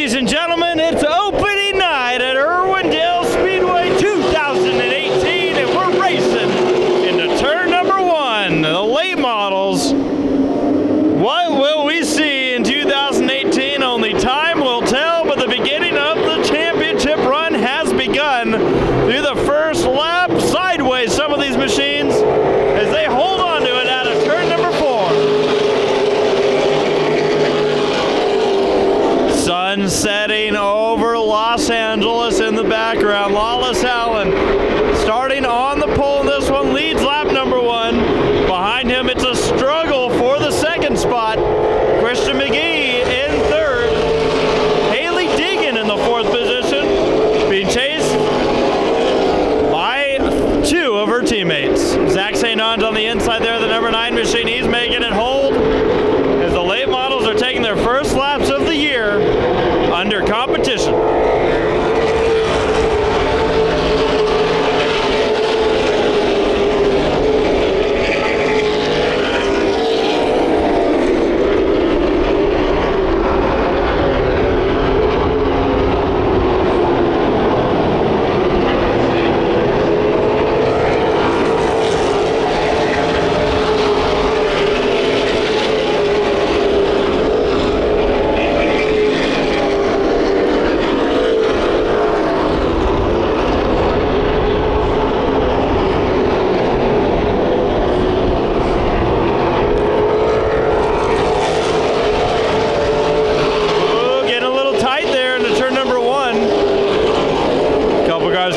Ladies and gentlemen, it's opening night at Irwindale Speedway 2018, and we're racing into turn number one, the late models. What will we see in 2018? Only time will tell, but the beginning of the championship run has begun. Through the first lap, sideways some of these machines as they hold on to it out of turn number four. Sun setting over Los Angeles in the background. Lawless Allen starting on the pole in this one, leads lap number one. Behind him, it's a struggle for the second spot. Christian McGee in third. Haley Deegan in the fourth position, being chased by two of her teammates. Zach St. On's on the inside there, the number 9 machine. He's making it hold as the late models are taking their first laps of the year under competition.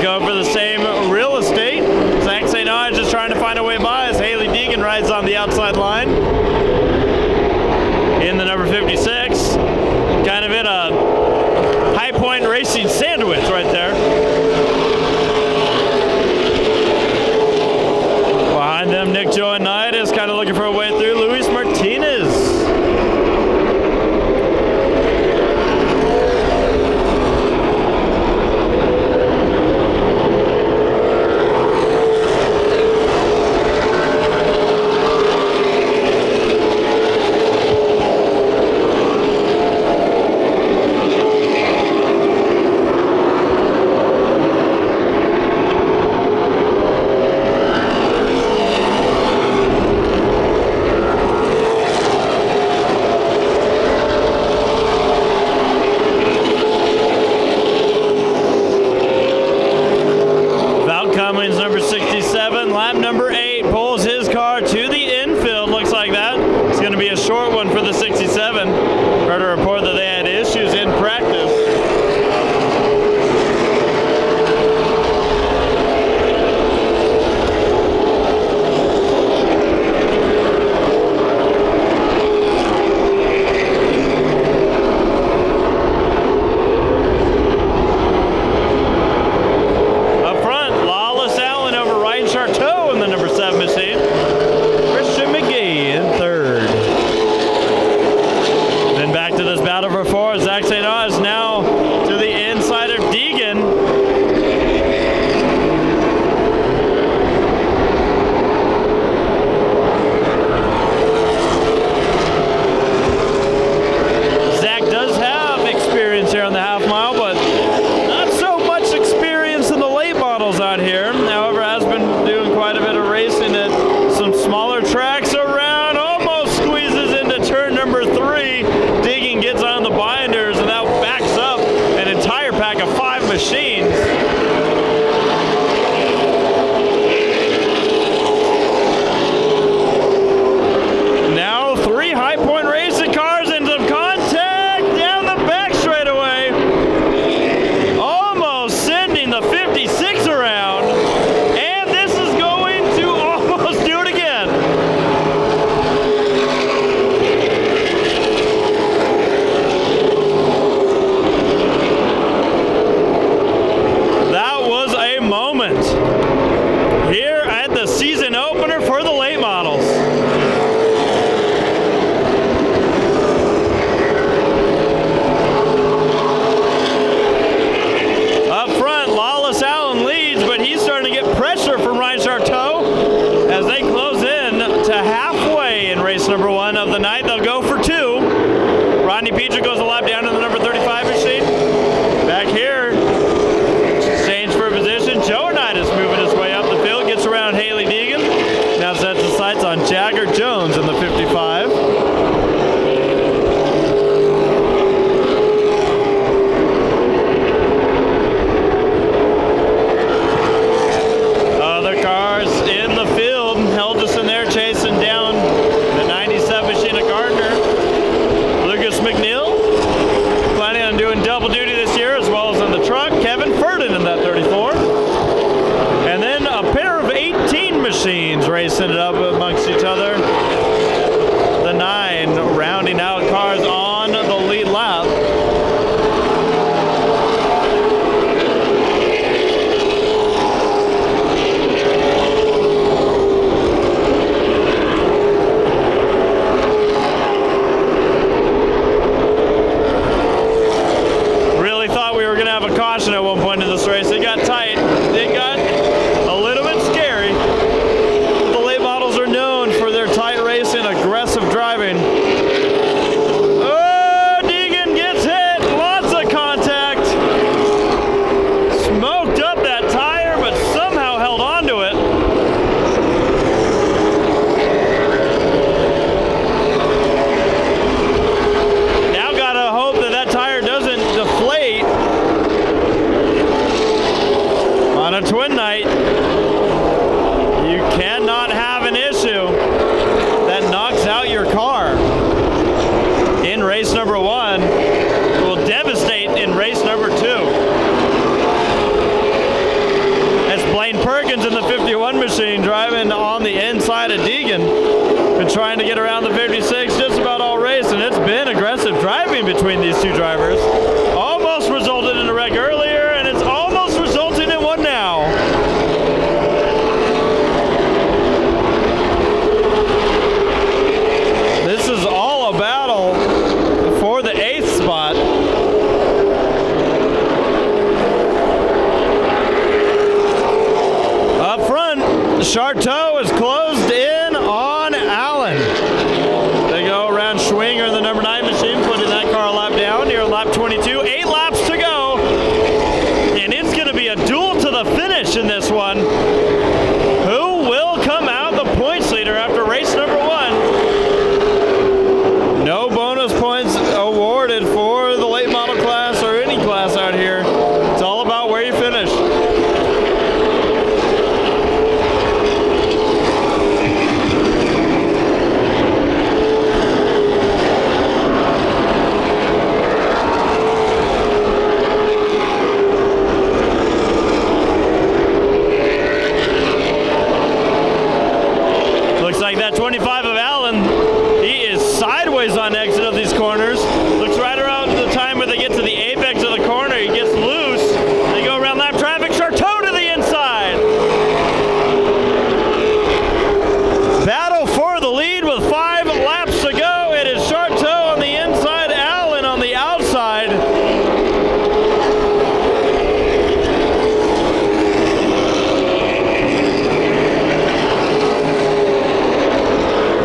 Going for the same real estate. Zach St. On's just trying to find a way by as Haley Deegan rides on the outside line in the number 56. Kind of in a high point racing sandwich right there. Behind them, Nick Joe and Knight is kind of looking for a way through. Luis Martinez. Cummings, number 67, lap number 8, pulls his car to the infield. Looks like that. It's going to be a short one for the 67. Heard a report that they had issues in practice. In the number 7 machine, Christian McGee in third. Then back to this battle for 4. Zach St. On's now to the inside of Deegan. Zach does have experience here on the half mile, but not so much experience in the late models out here. However, has been doing quite a bit of racing at some smaller tracks around. Almost squeezes into turn number 3. Deegan gets on the binders, and that backs up an entire pack of 5 machines. Now 3 high point racing cars into contact down the back straightaway. Almost sending the 56 around. And this is going to almost do it again. That was a moment here at the season opener for the late models. Up front, Lawless Allen leads, but he's starting to get pressure from Ryan Charteau as they close in to halfway in race number 1 of the night. They'll go for 2. Rodney Peter goes a lap down in the number 35 machine. caution at one point in this race. It got tight. It got a little bit scary. The late models are known for their tight racing, aggressive driving. Oh, Deegan gets hit. Lots of contact. Smoked up that tire, but somehow held on to it. Now gotta hope that that tire doesn't deflate on a twin night. You cannot have an issue that knocks out your car in race number 1. It will devastate in race number 2. As Blaine Perkins in the 51 machine driving on the inside of Deegan, been trying to get around the 56 just about all race, and it's been aggressive driving between these two drivers. Almost resulted in a wreck earlier, and it's almost resulting in one now. This is all a battle for the 8th spot. Up front, Charteau is closed in on Allen. They go around Schwinger in the number 9 machine, putting that car a lap down near lap 22. 8 laps to go, and it's going to be a duel to the finish in this one. Who will come out the points leader after race number 1? No bonus points awarded for the late model class or any class out here. It's all about where you finish. Looks like that 25 of Allen, he is sideways on exit of these corners. Looks right around the time where they get to the apex of the corner. He gets loose. They go around lap traffic. Charteau to the inside. Battle for the lead with 5 laps to go. It is Charteau on the inside, Allen on the outside.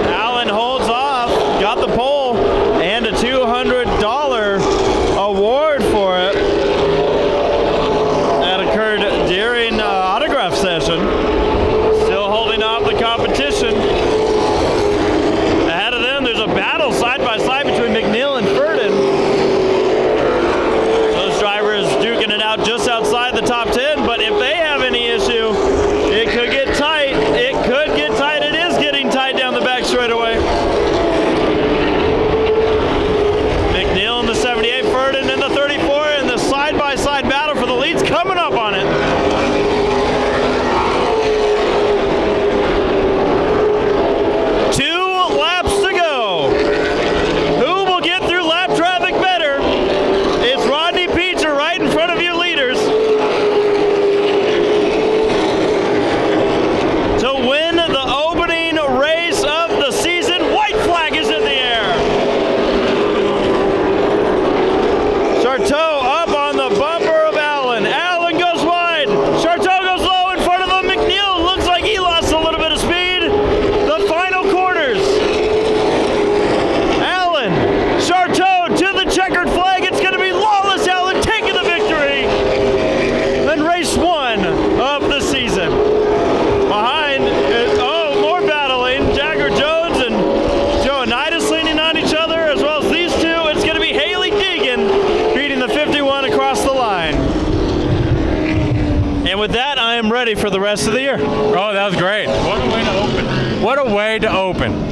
Allen holds off, got the pole, and a $200 award for it. That occurred during autograph session. Still holding off the competition. Ahead of them, there's a battle side by side between McNeil and Furden. Those drivers duking it out just outside the top 10, but if they have any issue, it could get tight. It could get tight. It is getting tight down the back straightaway. McNeil in the 78, Furden in the 34, and the side-by-side battle for the lead's coming up on it. Two laps to go. Who will get through lap traffic better? It's Rodney Peacher right in front of you leaders to win the opening race of the season. White flag is in the air. Charteau up on the bumper of Allen. Allen goes wide. Charteau goes low in front of him. McNeil looks like he lost a little bit of speed. The final corners. Allen, Charteau to the checkered flag. It's going to be Lawless Allen taking the victory in race 1 of the season. Behind, more battling. Jagger Jones and Joe Anitas leaning on each other, as well as these two. It's going to be Haley Deegan beating the 51 across the line. And with that, I am ready for the rest of the year. Oh, that was great. What a way to open. What a way to open.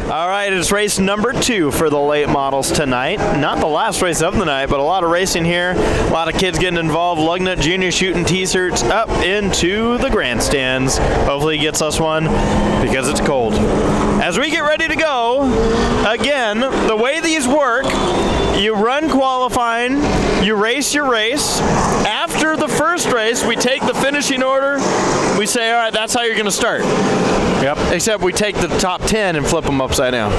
All right, it's race number 2 for the late models tonight. Not the last race of the night, but a lot of racing here. A lot of kids getting involved. Lugnut Jr. shooting t-shirts up into the grandstands. Hopefully he gets us one because it's cold. As we get ready to go, again, the way these work, you run qualifying, you race your race. After the first race, we take the finishing order. We say, all right, that's how you're going to start. Yep. Except we take the top 10 and flip them upside down.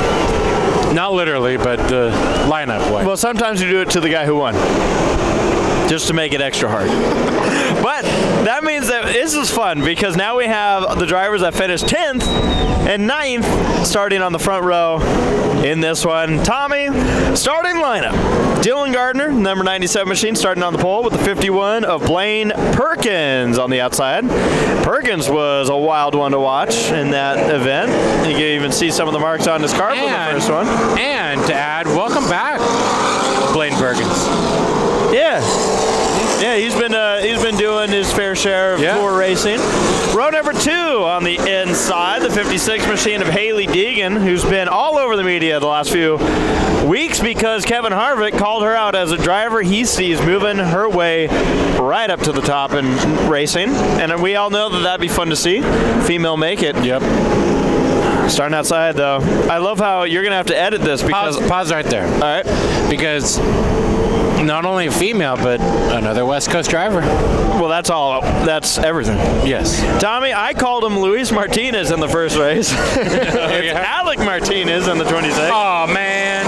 Not literally, but the lineup way. Well, sometimes you do it to the guy who won, just to make it extra hard. But that means that this is fun because now we have the drivers that finished 10th and 9th starting on the front row in this one. Tommy, starting lineup. Dylan Gardner, number 97 machine, starting on the pole with the 51 of Blaine Perkins on the outside. Perkins was a wild one to watch in that event. You can even see some of the marks on his car from the first one. And to add, welcome back, Blaine Perkins. Yeah, he's been doing his fair share of tour racing. Row number 2 on the inside, the 56 machine of Haley Deegan, who's been all over the media the last few weeks because Kevin Harvick called her out as a driver he sees moving her way right up to the top in racing. And we all know that that'd be fun to see. Female make it. Yep. Starting outside, though. I love how you're going to have to edit this because... Pause right there. All right. Because not only a female, but another West Coast driver. Well, that's all. That's everything. Yes. Tommy, I called him Luis Martinez in the first race. It's Alec Martinez in the 26. Oh, man.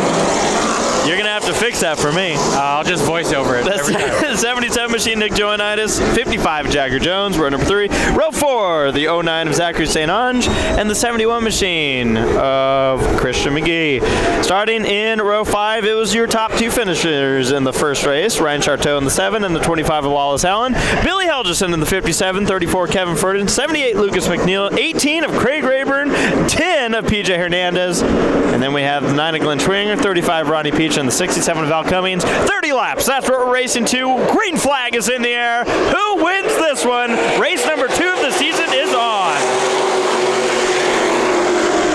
You're going to have to fix that for me. I'll just voice over it every time. 77 machine Nick Joanitis, 55 Jagger Jones, row number 3. Row 4, the 09 of Zachary St. Ange, and the 71 machine of Christian McGee. Starting in row 5, it was your top 2 finishers in the first race. Ryan Charteau in the 7 and the 25 of Wallace Allen. Billy Helgeson in the 57, 34 Kevin Ferdinand, 78 Lucas McNeil, 18 of Craig Rayburn, 10 of PJ Hernandez, and then we have the 9 of Glenn Schwinger, 35 Ronnie Peach, and the 67 of Val Cummings. 30 laps. That's what we're racing to. Green flag is in the air. Who wins this one? Race number 2 of the season is on.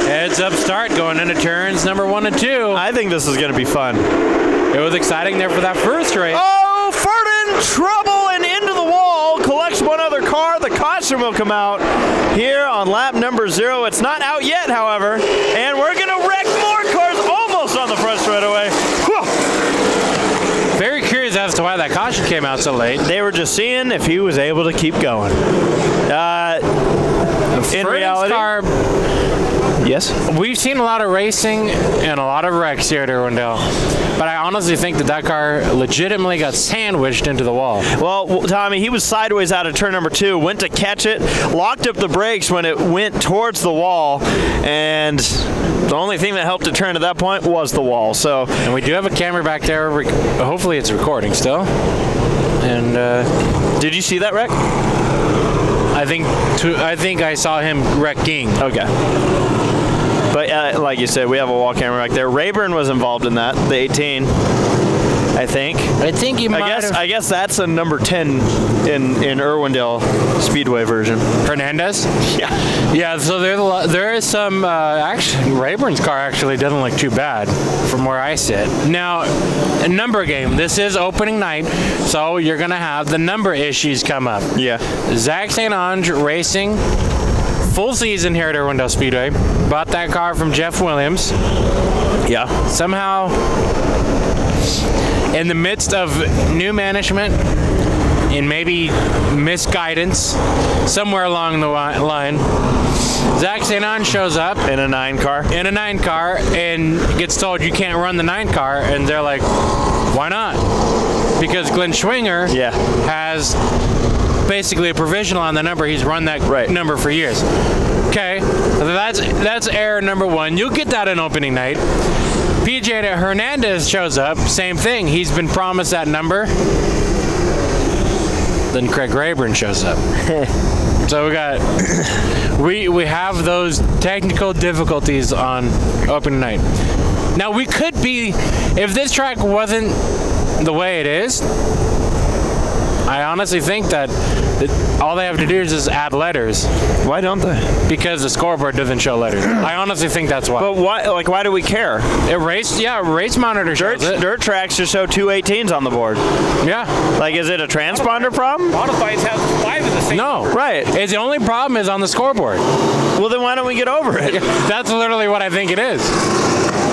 Heads up start going into turns number 1 and 2. I think this is going to be fun. It was exciting there for that first race. Oh, Ferdinand, trouble and into the wall. Collects one other car. The caution will come out here on lap number 0. It's not out yet, however. And we're going to wreck more cars almost on the front straightaway. Very curious as to why that caution came out so late. They were just seeing if he was able to keep going. In reality, car, yes, we've seen a lot of racing and a lot of wrecks here at Irwindale, but I honestly think that car legitimately got sandwiched into the wall. Well, Tommy, he was sideways out of turn number 2, went to catch it, locked up the brakes when it went towards the wall, and the only thing that helped it turn at that point was the wall. So, and we do have a camera back there. Hopefully, it's recording still. And did you see that wreck? I think I saw him wrecking. Okay. But like you said, we have a wall camera back there. Rayburn was involved in that, the 18, I think. I think he might I guess that's a number 10 in Irwindale Speedway version. Hernandez? Yeah. Yeah, so there is some, actually, Rayburn's car actually doesn't look too bad from where I sit. Now, a number game. This is opening night, so you're going to have the number issues come up. Yeah. Zach St. Ange Racing, full season here at Irwindale Speedway. Bought that car from Jeff Williams. Yeah. Somehow, in the midst of new management and maybe misguidance somewhere along the line, Zach St. Ange shows up in a 9 car. In a 9 car and gets told you can't run the 9 car, and they're like, why not? Because Glenn Schwinger has basically a provisional on the number. He's run that number for years. Okay, that's error number 1. You'll get that in opening night. PJ Hernandez shows up, same thing. He's been promised that number. Then Craig Rayburn shows up. So we have those technical difficulties on opening night. Now we could be, if this track wasn't the way it is, I honestly think that all they have to do is just add letters. Why don't they? Because the scoreboard doesn't show letters. I honestly think that's why. But why? Like, why do we care? Race monitor shows it. Dirt tracks just show 2 18s on the board. Yeah. Like, is it a transponder problem? Modifieds have 5 of the same. No. Right. It's the only problem is on the scoreboard. Well, then why don't we get over it? That's literally what I think it is.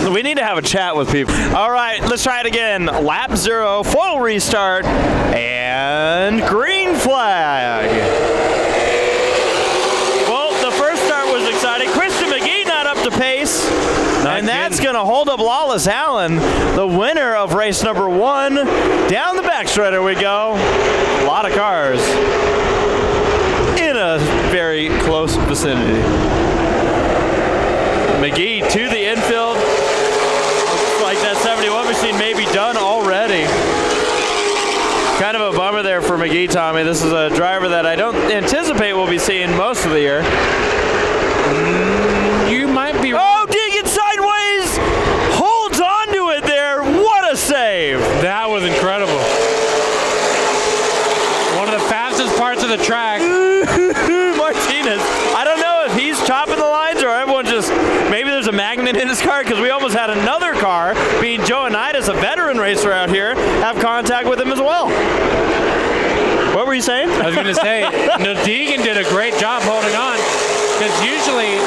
We need to have a chat with people. All right, let's try it again. Lap 0, full restart, and green flag. Well, the first start was exciting. Christian McGee not up to pace. And that's going to hold up Lawless Allen, the winner of race number 1. Down the backstretcher we go. A lot of cars in a very close vicinity. McGee to the infield. Looks like that 71 machine may be done already. Kind of a bummer there for McGee, Tommy. This is a driver that I don't anticipate we'll be seeing most of the year. You might be wrong. Oh, digging sideways! Holds on to it there. What a save! That was incredible. One of the fastest parts of the track. Martinez. I don't know if he's chopping the lines or everyone just, maybe there's a magnet in his car, because we almost had another car, being Joe Anitas, a veteran racer out here, have contact with him as well. What were you saying? I was going to say, Deegan did a great job holding on, because usually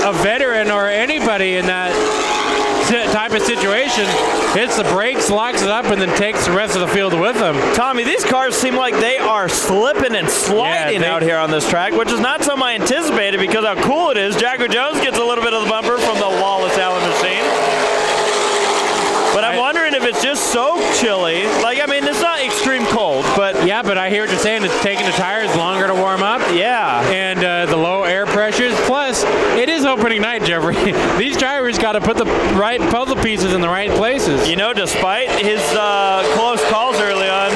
a veteran or anybody in that type of situation hits the brakes, locks it up, and then takes the rest of the field with them. Tommy, these cars seem like they are slipping and sliding out here on this track, which is not something I anticipated because how cool it is. Jagger Jones gets a little bit of the bumper from the Lawless Allen machine. But I'm wondering if it's just so chilly. Like, I mean, it's not extreme cold, but... Yeah, but I hear what you're saying. It's taking the tires longer to warm up. Yeah. And the low air pressures. Plus, it is opening night, Jeffrey. These drivers got to put the right puzzle pieces in the right places. You know, despite his close calls early on,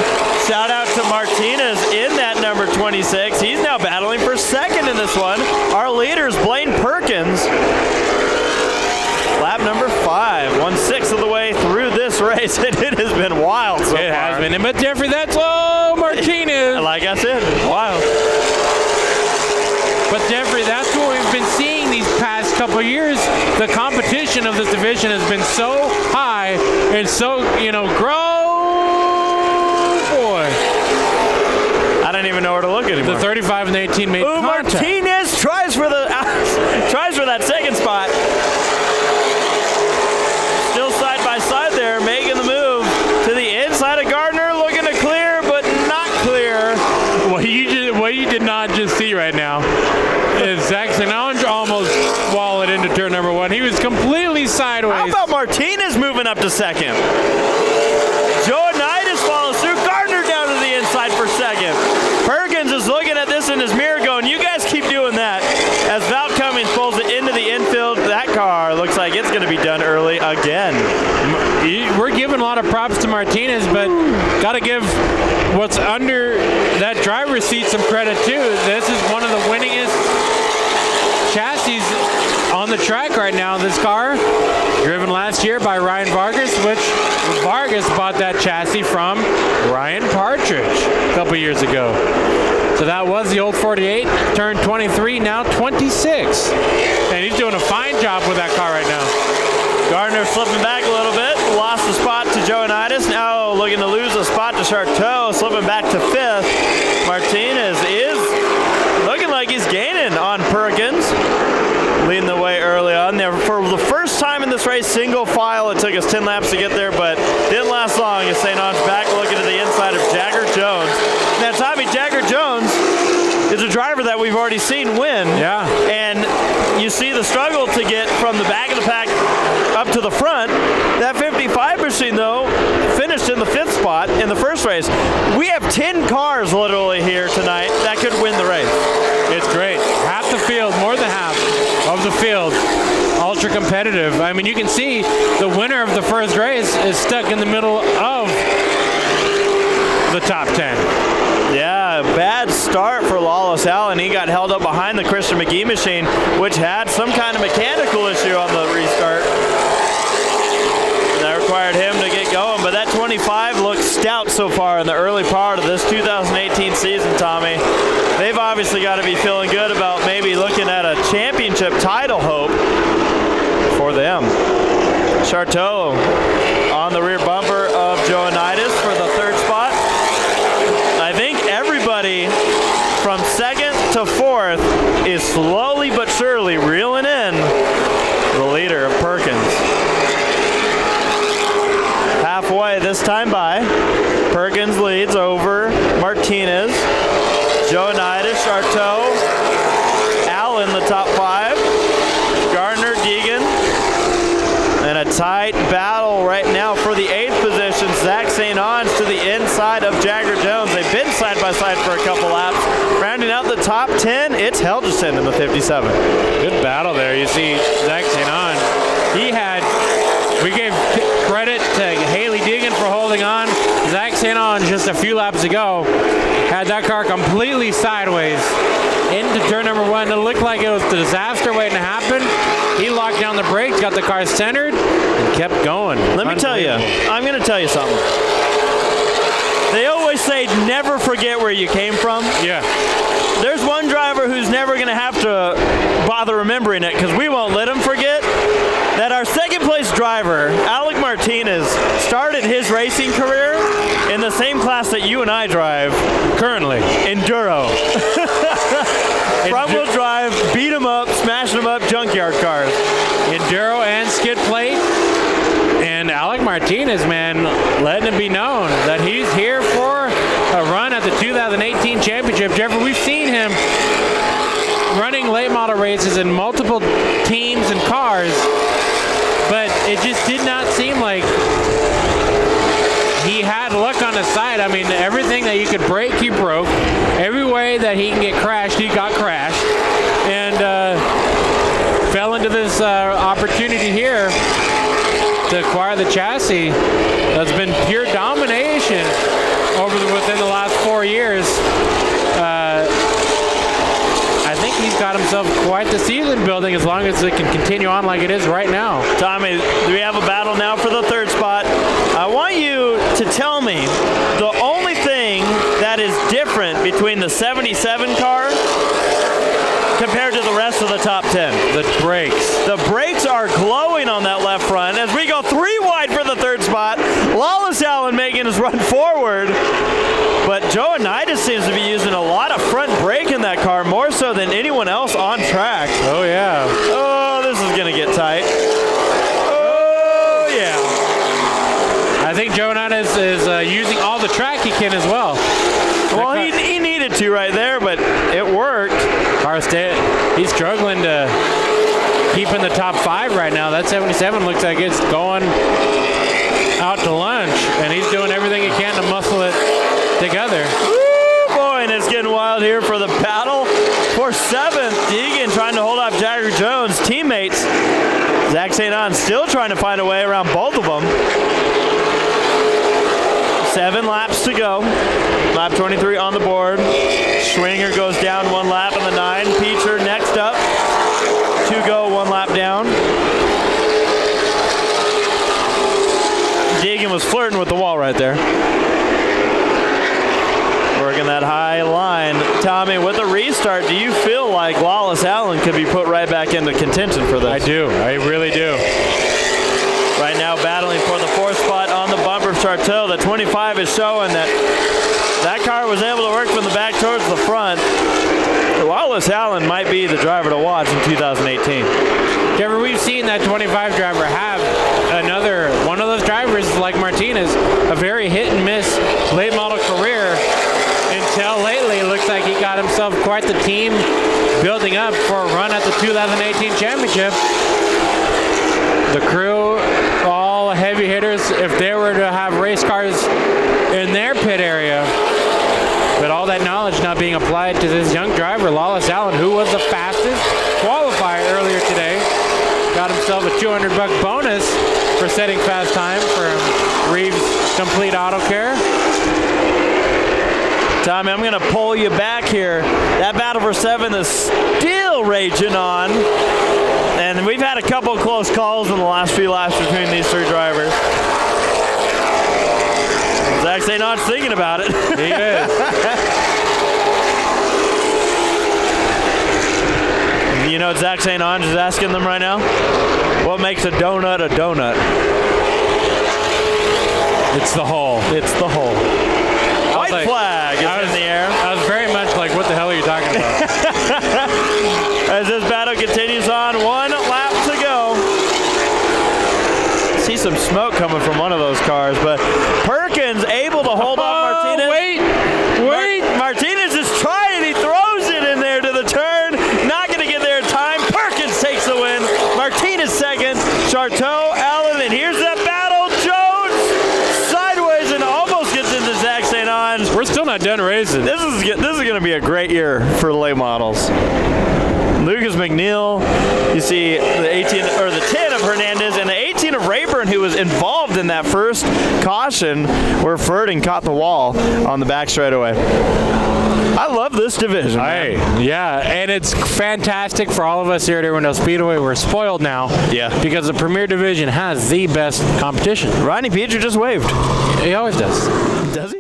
shout out to Martinez in that number 26. He's now battling for second in this one. Our leader is Blaine Perkins. Lap number 5, 1/6 of the way through this race, and it has been wild so far. It has been, but Jeffrey, that's Martinez. Like I said, wild. But Jeffrey, that's what we've been seeing these past couple of years. The competition of this division has been so high and so, grow, boy. I don't even know where to look anymore. The 35 and the 18 made contact. Martinez tries for that second spot. Still side by side there, making the move to the inside of Gardner, looking to clear, but not clear. What you did not just see right now is Zach Sinanj almost walled into turn number 1. He was completely sideways. How about Martinez moving up to second? Joe Anitas follows through. Gardner down to the inside for second. Perkins is looking at this in his mirror going, you guys keep doing that. As Val Cummings pulls it into the infield, that car looks like it's going to be done early again. We're giving a lot of props to Martinez, but got to give what's under that driver's seat some credit too. This is one of the winningest chassis on the track right now. This car, driven last year by Ryan Vargas, which Vargas bought that chassis from Ryan Partridge a couple years ago. So that was the old 48, turned 23, now 26. And he's doing a fine job with that car right now. Gardner slipping back a little bit, lost the spot to Joe Anitas. Now looking to lose a spot to Charteau, slipping back to 5th. Martinez is looking like he's gaining on Perkins, leading the way early on. There for the first time in this race, single file. It took us 10 laps to get there, but didn't last long as St. Ange back looking to the inside of Jagger Jones. Now, Tommy, Jagger Jones is a driver that we've already seen win. Yeah. And you see the struggle to get from the back of the pack up to the front. That 55 machine, though, finished in the 5th spot in the first race. We have 10 cars literally here tonight that could win the race. It's great. Half the field, more than half of the field, ultra competitive. I mean, you can see the winner of the first race is stuck in the middle of the top 10. Yeah, bad start for Lawless Allen. He got held up behind the Christian McGee machine, which had some kind of mechanical issue on the restart. That required him to get going, but that 25 looks stout so far in the early part of this 2018 season, Tommy. They've obviously got to be feeling good about maybe looking at a championship title hope for them. Charteau on the rear bumper of Joe Anitas for the 3rd spot. I think everybody from 2nd to 4th is slowly but surely reeling in the leader of Perkins. Halfway this time by, Perkins leads over Martinez, Joe Anitas, Charteau, Allen the top 5, Gardner, Deegan, now for the 8th position. Zach St. Ange to the inside of Jagger Jones. They've been side by side for a couple laps. Rounding out the top 10, it's Helgeson in the 57. Good battle there. You see Zach St. Ange. We gave credit to Haley Deegan for holding on. Zach St. Ange just a few laps ago had that car completely sideways into turn number 1. It looked like it was a disaster waiting to happen. He locked down the brakes, got the car centered, and kept going. Let me tell you, I'm going to tell you something. They always say never forget where you came from. Yeah. There's one driver who's never going to have to bother remembering it because we won't let him forget that our second place driver, Alec Martinez, started his racing career in the same class that you and I drive currently, Enduro. Front-wheel drive, beat him up, smashing him up, junkyard cars. Enduro and skid plate. And Alec Martinez, man, letting it be known that he's here for a run at the 2018 championship. Jeffrey, we've seen him running late model races in multiple teams and cars, but it just did not seem like he had luck on his side. I mean, everything that you could break, he broke. Every way that he can get crashed, he got crashed. And fell into this opportunity here to acquire the chassis that's been pure domination within the last 4 years. I think he's got himself quite the season building as long as it can continue on like it is right now. Tommy, do we have a battle now for the 3rd spot? I want you to tell me the only thing that is different between the 77 car compared to the rest of the top 10. The brakes. The brakes are glowing on that left front as we go 3 wide for the 3rd spot. Lawless Allen making his run forward. But Joe Anitas seems to be using a lot of front brake in that car, more so than anyone else on track. Oh, yeah. Oh, this is going to get tight. Oh, yeah. I think Joe Anitas is using all the track he can as well. Well, he needed to right there, but it worked. He's struggling to keep in the top 5 right now. That 77 looks like it's going out to lunch, and he's doing everything he can to muscle it together. Woo, boy, and it's getting wild here for the battle for 7th. Deegan trying to hold off Jagger Jones. Teammates, Zach St. Ange still trying to find a way around both of them. 7 laps to go. Lap 23 on the board. Schwinger goes down 1 lap on the 9. Peacher next up. 2 go, 1 lap down. Deegan was flirting with the wall right there. Working that high line. Tommy, with the restart, do you feel like Lawless Allen could be put right back into contention for this? I do. I really do. Right now battling for the 4th spot on the bumper of Charteau. The 25 is showing that car was able to work from the back towards the front. Lawless Allen might be the driver to watch in 2018. Trevor, we've seen that 25 driver have another one of those drivers like Martinez, a very hit and miss late model career until lately. It looks like he got himself quite the team building up for a run at the 2018 championship. The crew, all heavy hitters, if they were to have race cars in their pit area, but all that knowledge not being applied to this young driver, Lawless Allen, who was the fastest qualifier earlier today, got himself a $200 bonus for setting fast time for Reeves Complete Auto Care. Tommy, I'm going to pull you back here. That battle for 7 is still raging on. And we've had a couple of close calls in the last few laps between these 3 drivers. Zach St. Ange thinking about it. He is. You know what Zach St. Ange is asking them right now? What makes a donut a donut? It's the hole. It's the hole. White flag is in the air. I was very much like, what the hell are you talking about? As this battle continues on, 1 lap to go. See some smoke coming from one of those cars, but Perkins able to hold off Martinez. Wait. Martinez is trying. He throws it in there to the turn. Not going to get there in time. Perkins takes the win. Martinez second. Charteau, Allen, and here's that battle. Joe not done racing. This is going to be a great year for the late models. Lucas McNeil, you see the 18 or the 10 of Hernandez and the 18 of Rayburn, who was involved in that first caution where Ferding caught the wall on the back straightaway. I love this division. Yeah, and it's fantastic for all of us here at Irwindale Speedway. We're spoiled now. Yeah. Because the Premier Division has the best competition. Rodney Petrie just waved. He always does. Does he?